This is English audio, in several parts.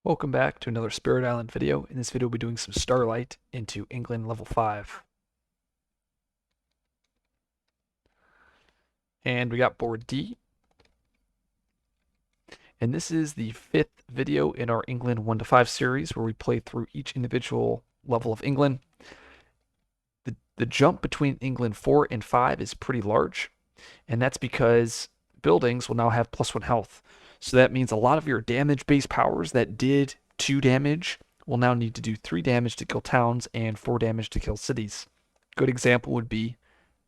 Welcome back to another Spirit Island video. In this video, we'll be doing some Starlight into England level 5. And we got board D. And this is the 5th video in our England 1 to 5 series where we play through each individual level of England. The jump between England 4 and 5 is pretty large, and that's because buildings will now have +1 health. So that means a lot of your damage-based powers that did 2 damage will now need to do 3 damage to kill towns and 4 damage to kill cities. Good example would be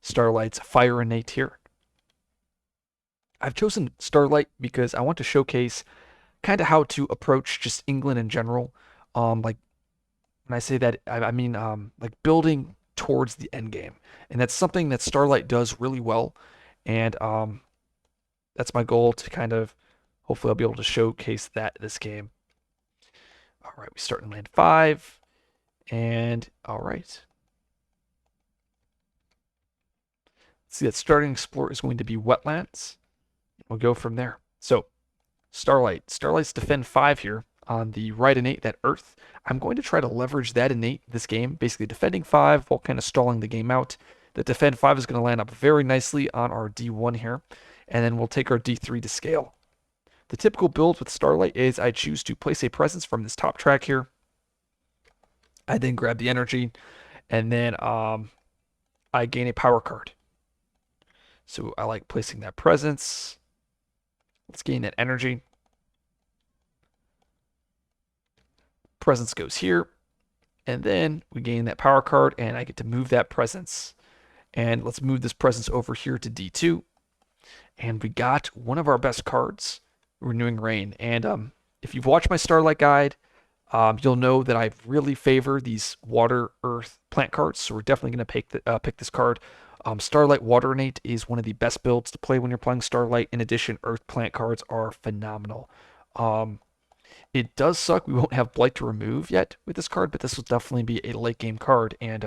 Starlight's Fire Innate here. I've chosen Starlight because I want to showcase kind of how to approach just England in general. Like when I say that, I mean like building towards the end game, and that's something that Starlight does really well. And that's my goal to kind of hopefully I'll be able to showcase that this game. All right, we start in land 5, and all right. See that starting explore is going to be wetlands. We'll go from there. So Starlight's defend 5 here on the right innate, that earth. I'm going to try to leverage that innate this game, basically defending 5 while kind of stalling the game out. The defend 5 is going to land up very nicely on our D1 here, and then we'll take our D3 to scale. The typical build with Starlight is I choose to place a presence from this top track here. I then grab the energy, and then I gain a power card. So I like placing that presence. Let's gain that energy. Presence goes here, and then we gain that power card, and I get to move that presence. And let's move this presence over here to D2. And we got one of our best cards, Renewing Rain. And if you've watched my Starlight guide, you'll know that I really favor these water, earth, plant cards. So we're definitely going to pick this card. Starlight Water Innate is one of the best builds to play when you're playing Starlight. In addition, earth, plant cards are phenomenal. It does suck we won't have Blight to remove yet with this card, but this will definitely be a late game card. And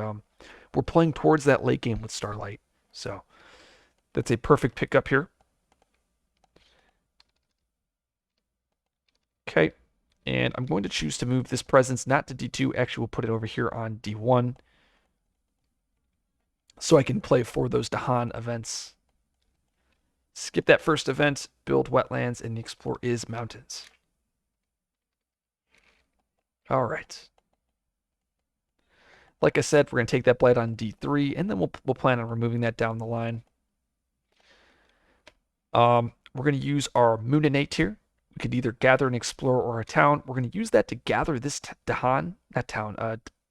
we're playing towards that late game with Starlight. So that's a perfect pickup here. Okay, and I'm going to choose to move this presence not to D2. Actually, we'll put it over here on D1 so I can play for those Dahan events. Skip that first event, build wetlands, and the explore is mountains. All right. Like I said, we're going to take that blight on D3, and then we'll plan on removing that down the line. We're going to use our Moon Innate here. We could either gather an explorer or a town. We're going to use that to gather this Dahan, not town,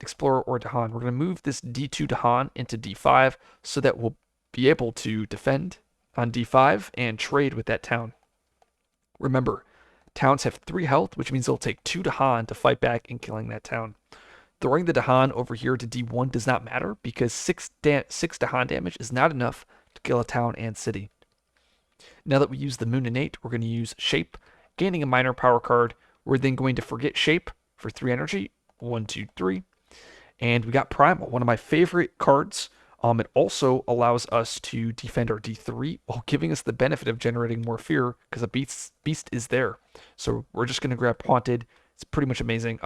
explorer or Dahan. We're going to move this D2 Dahan into D5 so that we'll be able to defend on D5 and trade with that town. Remember, towns have 3 health, which means it'll take 2 Dahan to fight back in killing that town. Throwing the Dahan over here to D1 does not matter because 6 Dahan damage is not enough to kill a town and city. Now that we use the Moon Innate, we're going to use Shape, gaining a minor power card. We're then going to forget Shape for 3 energy. 1, 2, 3. And we got Primal, one of my favorite cards. It also allows us to defend our D3 while giving us the benefit of generating more fear because a beast is there. So we're just going to grab Haunted. It's pretty much amazing.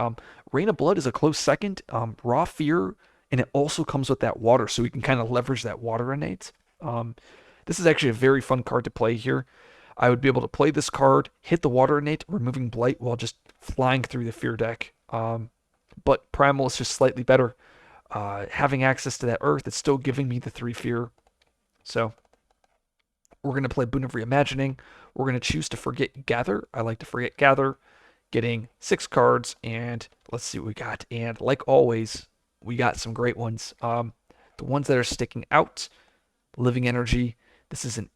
Rain of Blood is a close second. Raw Fear, and it also comes with that water, so we can kind of leverage that water innate. This is actually a very fun card to play here. I would be able to play this card, hit the water innate, removing Blight while just flying through the fear deck. But Primal is just slightly better. Having access to that earth, it's still giving me the 3 fear. So we're going to play Boon of Reimagining. We're going to choose to forget Gather. I like to forget Gather, getting 6 cards, and let's see what we got. And like always, we got some great ones. The ones that are sticking out, Living Energy. This isn't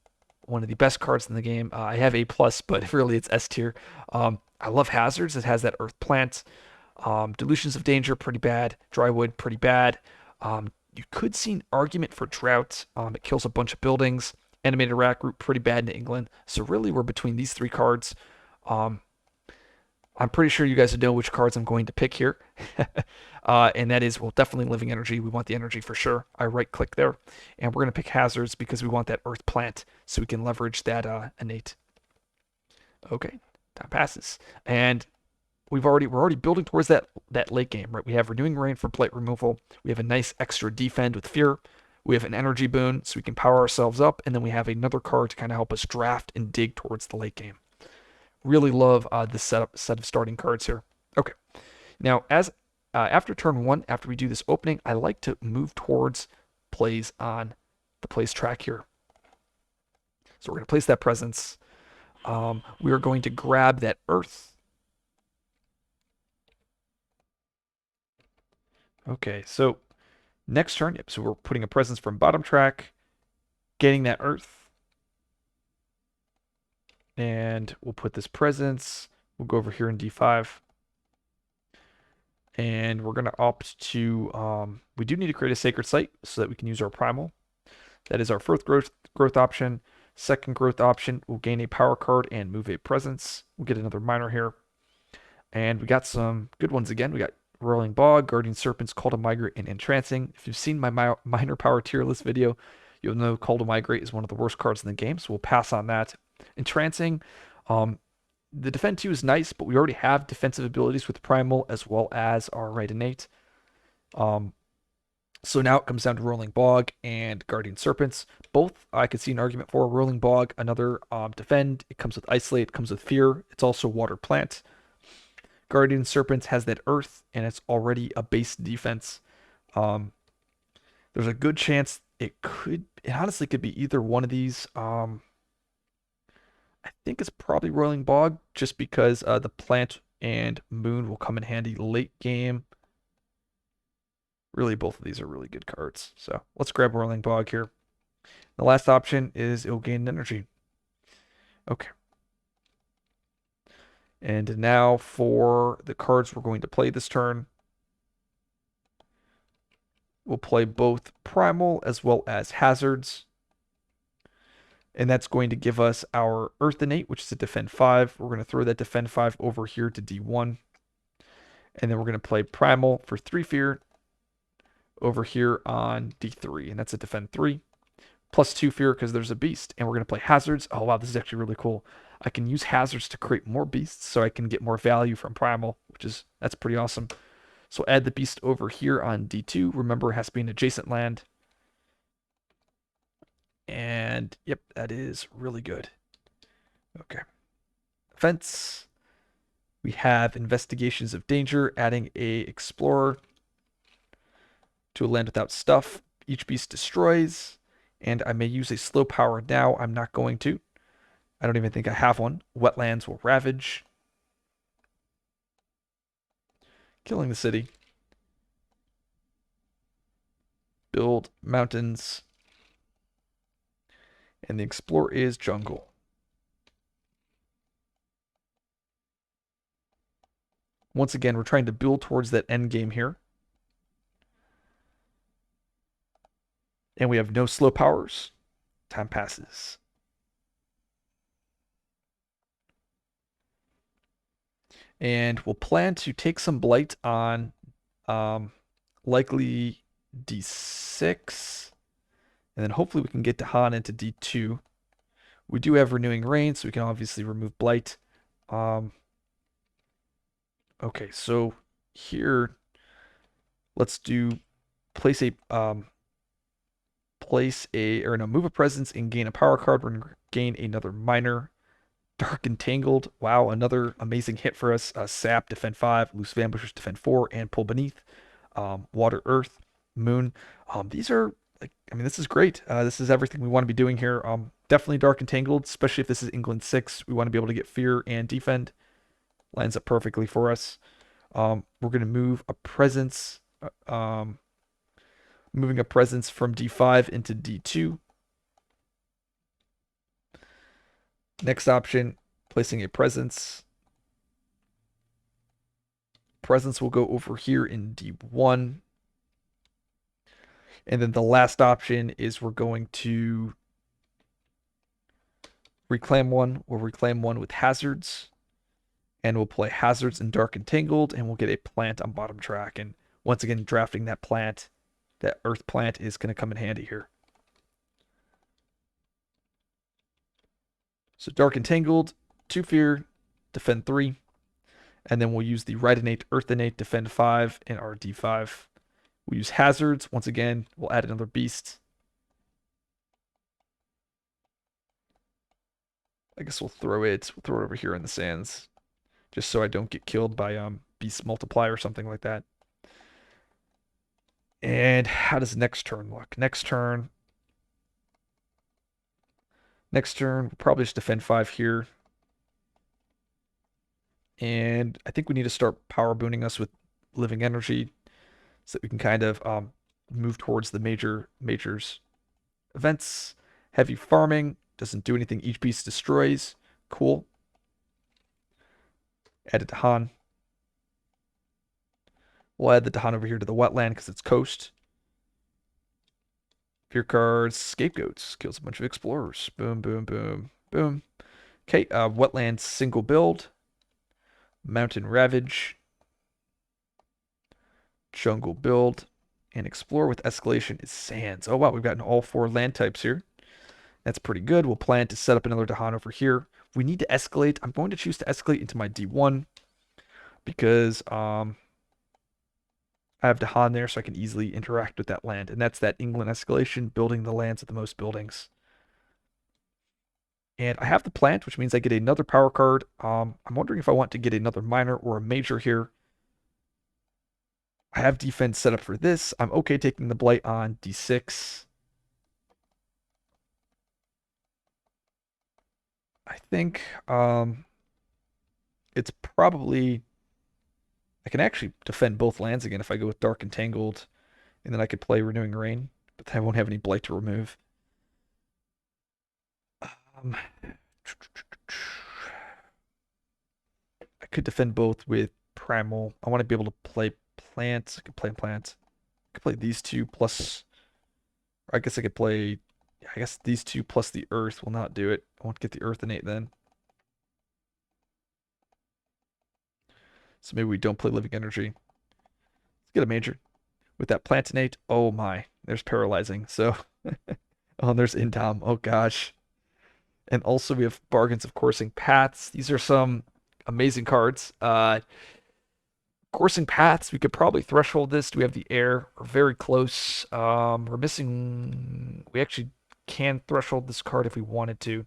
one of the best cards in the game. I have A+, but really it's S tier. I love Hazards. It has that earth plant. Delusions of Danger, pretty bad. Drywood, pretty bad. You could see an argument for Drought. It kills a bunch of buildings. Animated Rack Root, pretty bad in England. So really, we're between these 3 cards. I'm pretty sure you guys know which cards I'm going to pick here. And that is, well, definitely Living Energy. We want the energy for sure. I right-click there. And we're going to pick Hazards because we want that Earth Plant so we can leverage that innate. Okay, time passes. And we're already building towards that late game, right? We have Renewing Rain for blight removal. We have a nice extra defend with Fear. We have an energy boon, so we can power ourselves up, and then we have another card to kind of help us draft and dig towards the late game. Really love this set of starting cards here. Okay, now as after turn one, after we do this opening, I like to move towards plays on the plays track here. So we're going to place that presence. We are going to grab that earth. Okay, so next turn, yep, so we're putting a presence from bottom track, getting that earth, and we'll put this presence. We'll go over here in D5, and we're going to opt to, we do need to create a sacred site so that we can use our primal. That is our first growth option. Second growth option, we'll gain a power card and move a presence. We'll get another minor here. And we got some good ones again. We got Roiling Bog, Guardian Serpents, Call to Migrate, and Entrancing. If you've seen my minor power tier list video, you'll know Call to Migrate is one of the worst cards in the game, so we'll pass on that. Entrancing, the Defend 2 is nice, but we already have defensive abilities with Primal as well as our Right Innate. So now it comes down to Rolling Bog and Guardian Serpents. Both I could see an argument for. Rolling Bog, another defend. It comes with Isolate, it comes with Fear. It's also Water Plant. Guardian Serpents has that Earth, and it's already a base defense. There's a good chance it honestly could be either one of these. I think it's probably Rolling Bog, just because the Plant and Moon will come in handy late game. Really, both of these are really good cards. So let's grab Rolling Bog here. The last option is it'll gain energy. Okay. And now for the cards we're going to play this turn. We'll play both Primal as well as Hazards. And that's going to give us our Earth Innate, which is a Defend 5. We're going to throw that Defend 5 over here to D1. And then we're going to play Primal for 3 Fear over here on D3. And that's a Defend 3. Plus 2 Fear because there's a beast. And we're going to play Hazards. Oh, wow, this is actually really cool. I can use Hazards to create more beasts so I can get more value from Primal, that's pretty awesome. So add the beast over here on D2. Remember, it has to be an adjacent land. And yep, that is really good. Okay. Fence. We have Investigations of Danger, adding a Explorer to a land without stuff. Each beast destroys. And I may use a slow power now. I'm not going to. I don't even think I have one. Wetlands will ravage. Killing the city. Build mountains. And the Explorer is jungle. Once again, we're trying to build towards that end game here. And we have no slow powers. Time passes. And we'll plan to take some blight on likely D6. And then hopefully we can get Dahan into D2. We do have Renewing Rain, so we can obviously remove blight. Okay, so here, let's do move a presence and gain a power card. We're gonna gain another minor. Dark Entangled. Wow, another amazing hit for us. Sap, defend 5, Loose Ambushers, defend 4, and Pull Beneath. Water, Earth, Moon. These are, this is great. This is everything we want to be doing here. Definitely Dark Entangled, especially if this is England 6. We want to be able to get Fear and Defend. Lines up perfectly for us. We're going to move a presence, moving a presence from D5 into D2. Next option, placing a presence. Presence will go over here in D1. And then the last option is we're going to reclaim one. We'll reclaim one with Hazards. And we'll play Hazards and Dark Entangled, and we'll get a plant on bottom track. And once again, drafting that plant, that Earth plant, is going to come in handy here. So Dark Entangled, 2 Fear, defend 3. And then we'll use the Right Innate, Earth Innate, Defend 5, and our D5. We'll use hazards. Once again, we'll add another beast. I guess we'll throw it over here in the sands. Just so I don't get killed by beast multiply or something like that. And how does next turn look? Next turn, we'll probably just defend 5 here. And I think we need to start power booning us with living energy so that we can kind of move towards the majors events. Heavy farming doesn't do anything. Each beast destroys. Cool. Add it to Han. We'll add the Dahan over here to the wetland because it's coast. Fear cards, scapegoats, kills a bunch of explorers. Boom, boom, boom, boom. Okay, wetland single build. Mountain ravage. Jungle build. And explore with escalation is sands. Oh wow, we've gotten all 4 land types here. That's pretty good. We'll plan to set up another Dahan over here. We need to escalate. I'm going to choose to escalate into my D1 because I have Dahan there so I can easily interact with that land. And that's that England escalation, building the lands with the most buildings. And I have the plant, which means I get another power card. I'm wondering if I want to get another minor or a major here. I have defense set up for this. I'm okay taking the blight on D6. I think it's probably... I can actually defend both lands again if I go with Dark Entangled, and then I could play Renewing Rain, but then I won't have any blight to remove. I could defend both with Primal. I want to be able to play plants. I could play plants. I could play these two plus... I guess I could play... I guess these two plus the Earth will not do it. I want to get the Earth Innate then. So maybe we don't play Living Energy. Let's get a major. With that Plant Innate, oh my. There's Paralyzing. So... oh, there's Indom. Oh gosh. And also we have Bargains of Coursing Paths. These are some amazing cards. Coursing Paths, we could probably threshold this. Do we have the air? We're very close. We're missing... We actually can threshold this card if we wanted to.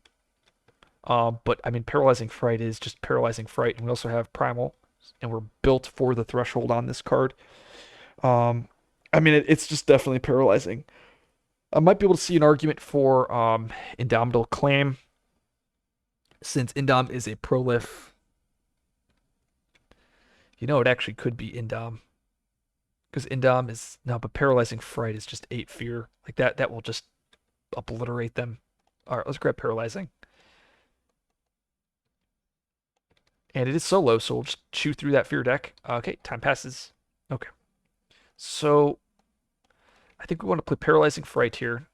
But, I mean, Paralyzing Fright is just Paralyzing Fright. And we also have Primal. And we're built for the threshold on this card. I mean, it's just definitely paralyzing. I might be able to see an argument for Indomitable Claim. Since Indom is a prolif, you know, it actually could be Indom. Because Indom is... No, but Paralyzing Fright is just 8 fear. Like that will just obliterate them. Alright, let's grab Paralyzing. And it is solo, so we'll just chew through that fear deck. Okay, time passes. Okay. So, I think we want to play Paralyzing Fright here.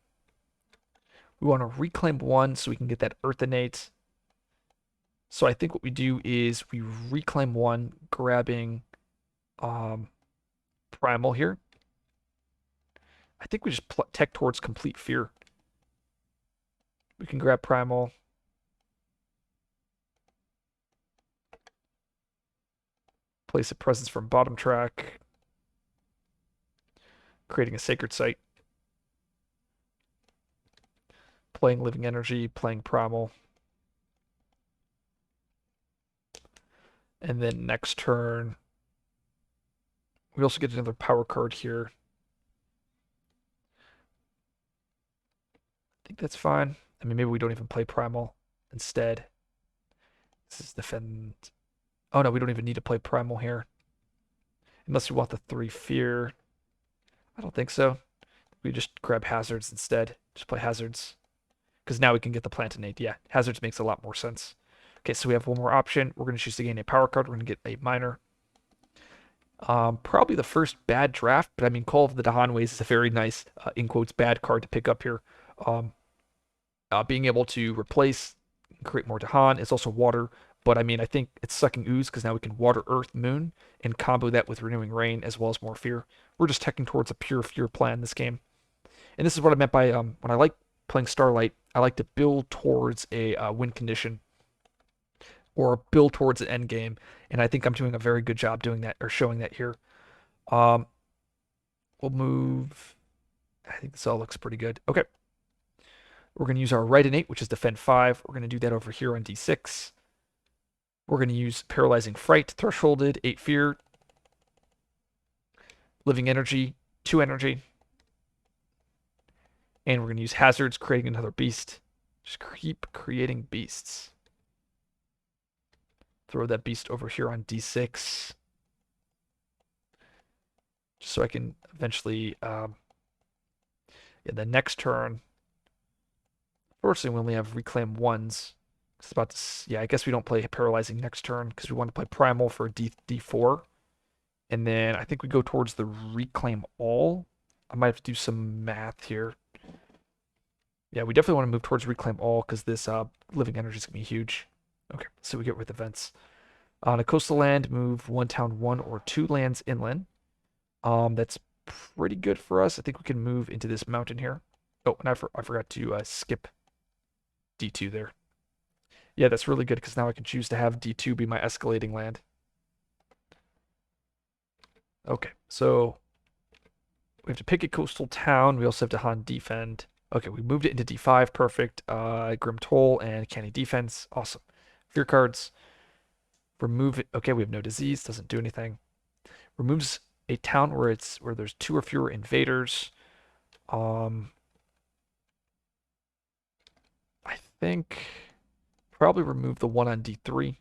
We want to reclaim 1 so we can get that Earth Innate. So I think what we do is we reclaim 1, grabbing Primal here. I think we just tech towards Complete Fear. We can grab Primal. Place a presence from bottom track. Creating a Sacred Site. Playing Living Energy, playing Primal. And then next turn, we also get another power card here. I think that's fine. I mean, maybe we don't even play Primal instead. This is defend. Oh no, we don't even need to play Primal here. Unless we want the 3 fear. I don't think so. We just grab Hazards instead. Just play Hazards. Because now we can get the Plant Innate. Yeah, Hazards makes a lot more sense. Okay, so we have one more option. We're going to choose to gain a power card. We're going to get a minor. Probably the first bad draft, but I mean, Call of the Dahan Ways is a very nice, in quotes, bad card to pick up here. Being able to replace, create more Dahan. It's also water, but I mean, I think it's Sucking Ooze because now we can water, earth, moon, and combo that with Renewing Rain as well as more fear. We're just teching towards a pure fear plan this game. And this is what I meant by when I like playing Starlight, I like to build towards a win condition. or build towards an end game. And I think I'm doing a very good job doing that or showing that here. Um, we'll move. I think this all looks pretty good. Okay. We're going to use our right innate, which is defend 5. We're going to do that over here on d6. We're going to use paralyzing fright, thresholded, 8 fear, living energy, 2 energy. And we're going to use hazards, creating another beast. Just keep creating beasts. Throw that beast over here on d6. Just so I can eventually, in the next turn, fortunately we only have reclaim 1s. It's about to, yeah, I guess we don't play paralyzing next turn because we want to play primal for d4. And then I think we go towards the reclaim all. I might have to do some math here. Yeah, we definitely want to move towards reclaim all because this living energy is going to be huge. Okay, so we get with events. On a coastal land, move 1 town, 1 or 2 lands inland. That's pretty good for us. I think we can move into this mountain here. Oh, and I forgot to skip D2 there. Yeah, that's really good because now I can choose to have D2 be my escalating land. Okay, so we have to pick a coastal town. We also have to Han defend. Okay, we moved it into D5. Perfect. Grim Toll and Canny defense. Awesome. Fear cards. Remove it. Okay, we have no disease. Doesn't do anything. Removes a town where there's 2 or fewer invaders. I think probably remove the one on D3.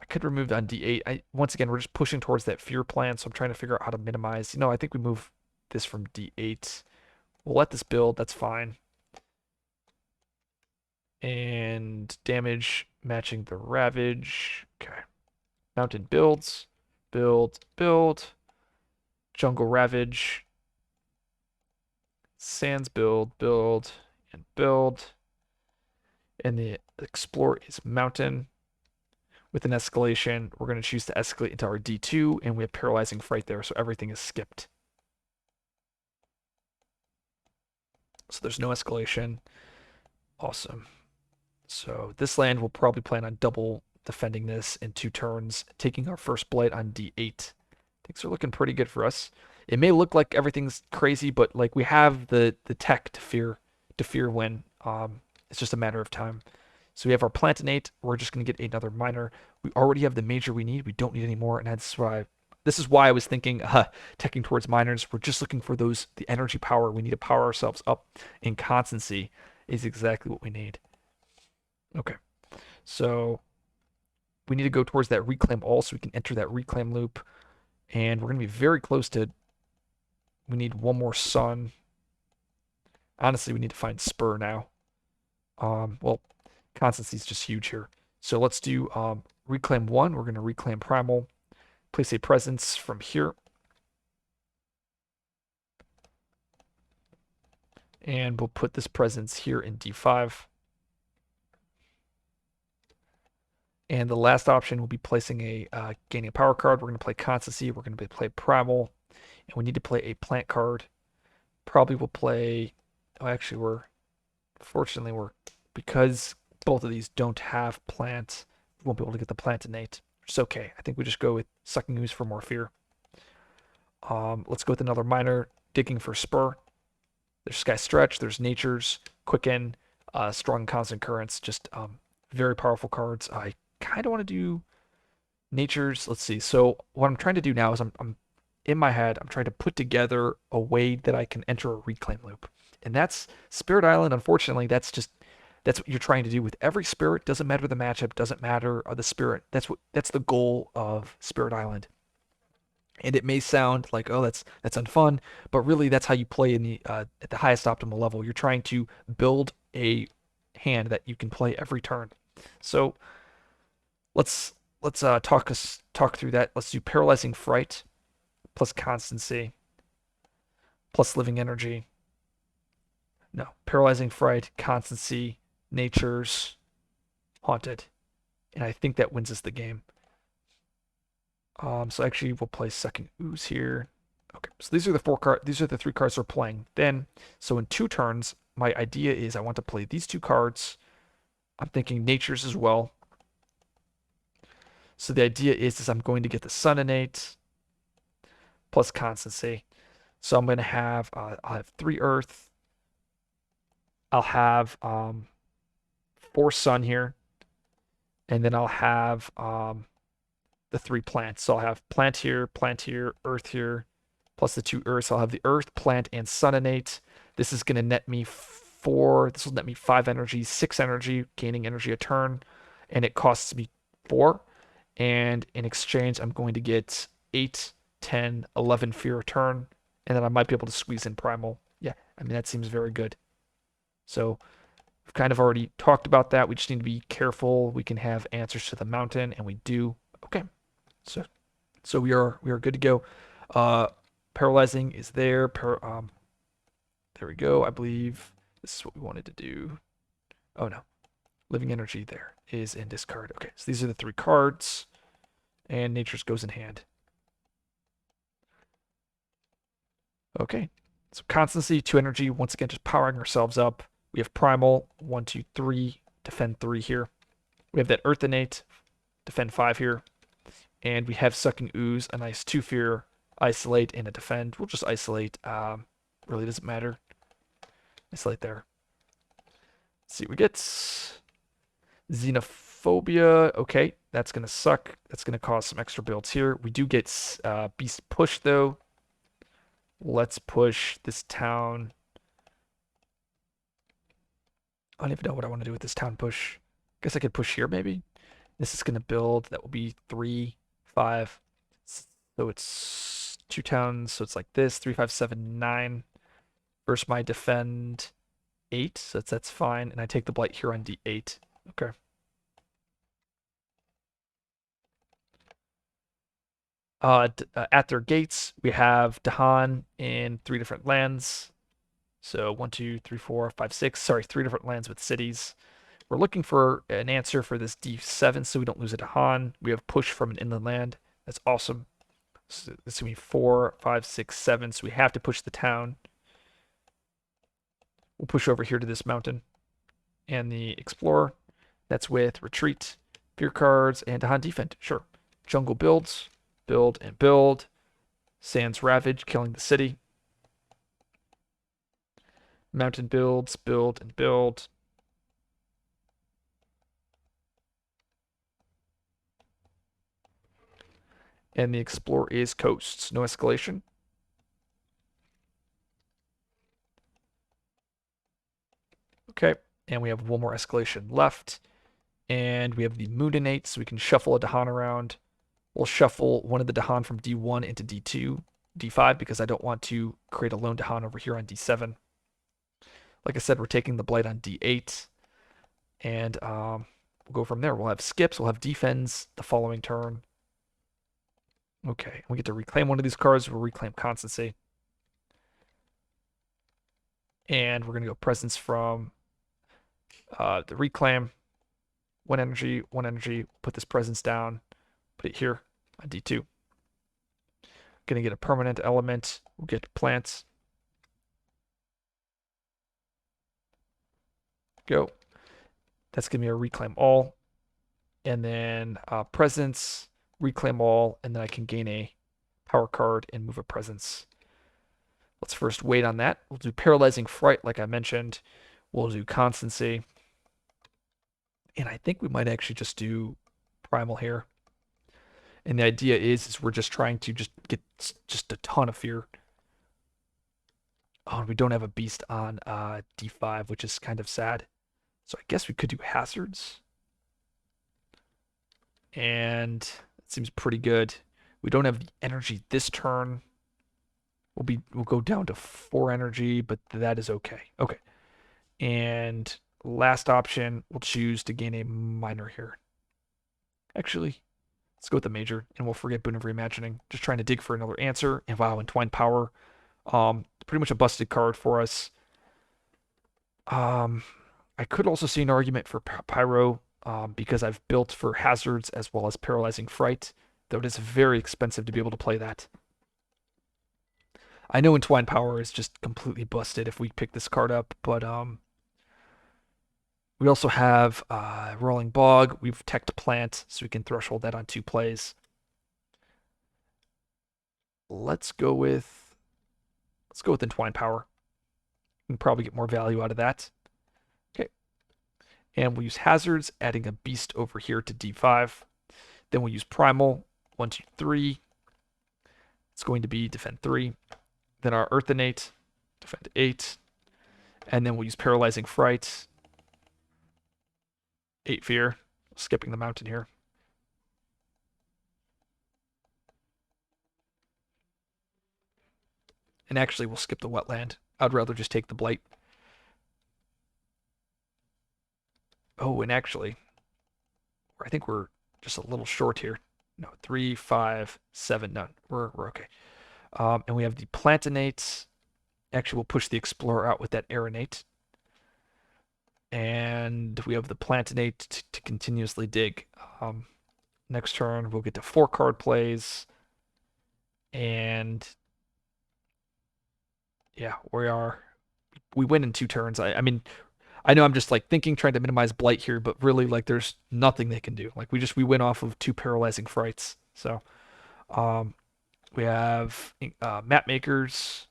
I could remove it on D8. Once again, we're just pushing towards that fear plan, so I'm trying to figure out how to minimize. I think we move this from D8. We'll let this build. That's fine. And damage matching the ravage. Okay. Mountain builds. Build. Build. Jungle ravage. Sands build. Build. And build. And the explore is mountain. With an escalation, we're going to choose to escalate into our D2, and we have paralyzing fright there, so everything is skipped. So there's no escalation. Awesome. So this land will probably plan on double defending this in 2 turns, taking our first blight on D8. Things are looking pretty good for us. It may look like everything's crazy, but like we have the tech to fear win. It's just a matter of time. So we have our Plantinate. We're just going to get another minor. We already have the major we need. We don't need any more, and this is why I was thinking teching towards minors. We're just looking for the energy power. We need to power ourselves up, and constancy is exactly what we need. Okay, so we need to go towards that reclaim all so we can enter that reclaim loop, and we're going to be very close to. We need 1 more sun. Honestly, we need to find spur now. Well, constancy is just huge here. So let's do reclaim 1. We're going to reclaim primal. Place a presence from here. And we'll put this presence here in D5. And the last option will be placing a gaining a power card. We're going to play constancy. We're going to play primal. And we need to play a plant card. Probably we'll play. Oh, actually, fortunately, because both of these don't have plants, we won't be able to get the Plantinate. It's okay. I think we just go with Sucking Ooze for more fear. Let's go with another minor, digging for spur. There's Sky Stretch, there's Nature's, Quicken, Strong Constant Currents, just very powerful cards. I kind of want to do Nature's. Let's see. So what I'm trying to do now is I'm in my head, I'm trying to put together a way that I can enter a reclaim loop. And that's Spirit Island. Unfortunately, that's what you're trying to do with every spirit. Doesn't matter the matchup, doesn't matter the spirit. That's the goal of Spirit Island. And it may sound like, oh, that's unfun, but really that's how you play in the at the highest optimal level. You're trying to build a hand that you can play every turn. So let's talk through that. Let's do paralyzing fright plus constancy plus living energy. No, paralyzing fright, constancy, nature's, haunted, and I think that wins us the game. So actually, we'll play second ooze here. Okay, so these are the 4 cards. These are the 3 cards we're playing. Then, so in 2 turns, my idea is I want to play these 2 cards, I'm thinking natures as well. So the idea is I'm going to get the sun innate plus constancy. So I'm going to have I'll have 3 earth. I'll have 4 sun here, and then I'll have the 3 plants. So I'll have plant here, earth here, plus the 2 earths. I'll have the earth, plant, and sun innate. This is going to net me 4. This will net me 5 energy, 6 energy, gaining energy a turn, and it costs me 4. And in exchange, I'm going to get 8, 10, 11 fear a turn, and then I might be able to squeeze in primal. Yeah, I mean, that seems very good. So we've kind of already talked about that. We just need to be careful. We can have answers to the mountain, and we do. Okay, so we are good to go. Uh, Paralyzing is there. There we go. I believe this is what we wanted to do. Oh no, living energy there is in discard. Okay, so these are the 3 cards, and nature's goes in hand. Okay, so constancy, 2 energy. Once again, just powering ourselves up. We have primal, 1, 2, 3, defend 3 here. We have that earth innate, defend 5 here. And we have sucking ooze, a nice 2 fear, isolate, and a defend. We'll just isolate. Really doesn't matter. Isolate there. Let's see what we get. Xenophobia. Okay, that's gonna suck. That's gonna cause some extra builds here. We do get beast push though. Let's push this town. I don't even know what I want to do with this town push. Guess I could push here maybe. This is gonna build. That will be 3, 5. So it's 2 towns. So it's like this: 3, 5, 7, 9. Versus my defend 8. So that's fine. And I take the blight here on D8. Okay. At their gates, we have Dahan in 3 different lands. So 1, 2, 3, 4, 5, 6. Sorry, 3 different lands with cities. We're looking for an answer for this D7 so we don't lose a Dahan. We have push from an inland land. That's awesome. So this is going to be 4, 5, 6, 7. So we have to push the town. We'll push over here to this mountain. And the Explorer. That's with Retreat, Fear cards, and Dahan Defend. Sure. Jungle builds. Build and build. Sands Ravage, killing the city. Mountain builds, build and build. And the Explorer is coasts. No escalation. Okay, and we have one more escalation left. And we have the Moon innate, so we can shuffle a Dahan around. We'll shuffle one of the Dahan from D1 into D2, D5, because I don't want to create a lone Dahan over here on D7. Like I said, we're taking the Blight on D8. And we'll go from there. We'll have skips, we'll have defends the following turn. Okay, we get to reclaim one of these cards. We'll reclaim Constancy. And we're going to go presence from the reclaim. 1 energy, 1 energy. Put this presence down. Put it here on D2. Going to get a permanent element. We'll get plants. Go. That's going to be a reclaim all. And then presence, reclaim all, and then I can gain a power card and move a presence. Let's first wait on that. We'll do paralyzing fright, like I mentioned. We'll do constancy. And I think we might actually just do primal here. And the idea is we're just trying to just get just a ton of fear. Oh, and we don't have a beast on D5, which is kind of sad. So I guess we could do hazards. And it seems pretty good. We don't have the energy this turn. We'll go down to 4 energy, but that is okay. Okay. And last option, we'll choose to gain a minor here. Actually, let's go with the major, and we'll forget Boon of Reimagining. Just trying to dig for another answer. And wow, Entwined Power. Pretty much a busted card for us. I could also see an argument for Pyro, because I've built for hazards as well as paralyzing fright, though it is very expensive to be able to play that. I know Entwined Power is just completely busted if we pick this card up, but We also have Rolling Bog. We've teched Plant, so we can threshold that on 2 plays. Let's go with Entwine Power. We can probably get more value out of that. Okay. And we'll use Hazards, adding a Beast over here to D5. Then we'll use Primal. 1, 2, 3. It's going to be defend 3. Then our Earthenate, defend 8. And then we'll use Paralyzing Fright. 8 Fear. Skipping the mountain here. And actually, we'll skip the Wetland. I'd rather just take the Blight. Oh, and actually, I think we're just a little short here. No, 3, 5, 7. No, we're okay. And we have the Plantinate. Actually, we'll push the Explorer out with that Aeronate. And we have the Plantinate to continuously dig. Next turn, we'll get to 4 card plays. And yeah, we win in 2 turns. I mean, I know I'm just like thinking, trying to minimize blight here, but really like there's nothing they can do. Like we win off of 2 paralyzing frights. So we have map makers.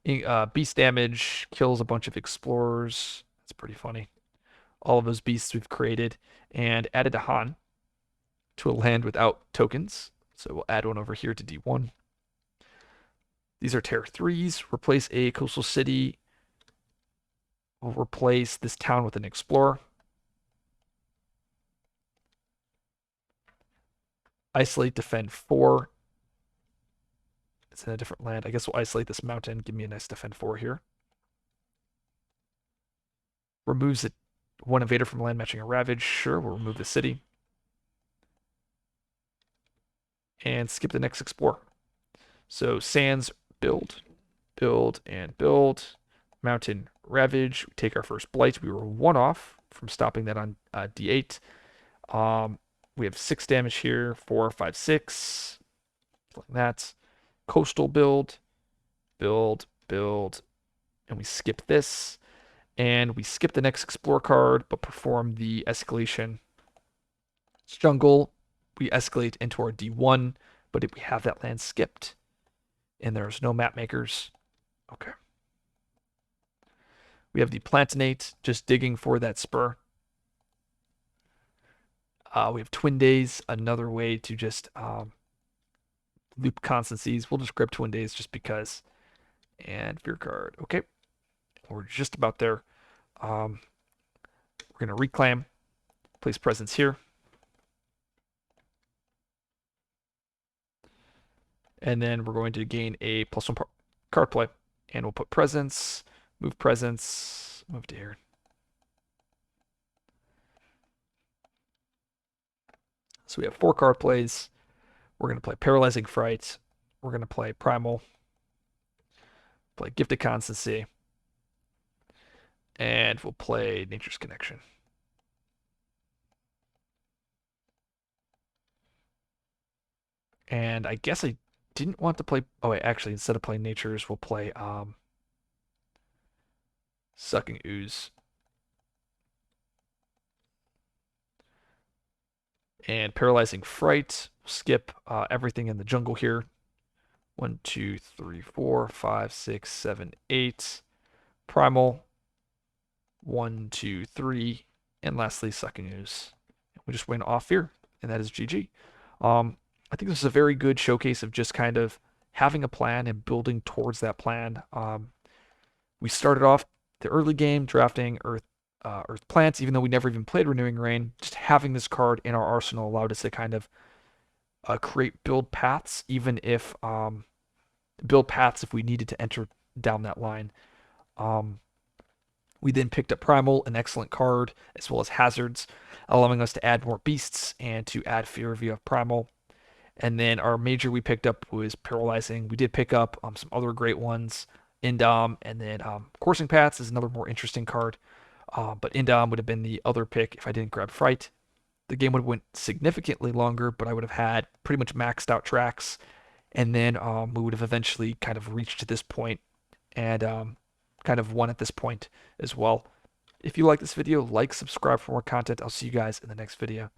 Beast damage kills a bunch of explorers. That's pretty funny. All of those beasts we've created and added a Han to a land without tokens. So we'll add one over here to D1. These are Terror 3s. Replace a coastal city. We'll replace this town with an explorer. Isolate, defend 4. It's in a different land. I guess we'll isolate this mountain. Give me a nice defend 4 here. Removes it. 1 invader from land matching a ravage. Sure, we'll remove the city. And skip the next explorer. So sands, build, build, and build. Mountain, ravage. We take our first blight. We were 1 off from stopping that on D8. We have 6 damage here. 4, 5, 6. Like that. Coastal build, build, build. And we skip this. And we skip the next explore card, but perform the escalation. It's jungle. We escalate into our D1, but if we have that land skipped, and there's no map makers. Okay. We have the Plantinate, just digging for that spur. We have Twin Days, another way to just loop constancies. We'll just grab Twin Days just because. And Fear card. Okay. We're just about there. We're going to reclaim. Place presence here. And then we're going to gain a +1 card play. And we'll put presence, move to here. So we have 4 card plays. We're going to play Paralyzing Fright. We're going to play Primal. Play Gifted Constancy. And we'll play Nature's Connection. And I guess I didn't want to play. Oh, wait, actually, instead of playing Nature's, we'll play Sucking Ooze. And Paralyzing Fright. We'll skip everything in the jungle here. 1, 2, 3, 4, 5, 6, 7, 8. Primal. 1, 2, 3. And lastly, Sucking Ooze. We just win off Fear, and that is GG. I think this is a very good showcase of just kind of having a plan and building towards that plan. We started off the early game drafting Earth Plants, even though we never even played Renewing Rain. Just having this card in our arsenal allowed us to kind of create build paths, even if we needed to enter down that line. We then picked up Primal, an excellent card, as well as Hazards, allowing us to add more beasts and to add Fear via Primal. And then our major we picked up was Paralyzing. We did pick up some other great ones, Indom, and then Coursing Paths is another more interesting card. But Indom would have been the other pick if I didn't grab Fright. The game would have went significantly longer, but I would have had pretty much maxed out tracks. And then we would have eventually kind of reached this point and kind of won at this point as well. If you like this video, like, subscribe for more content. I'll see you guys in the next video.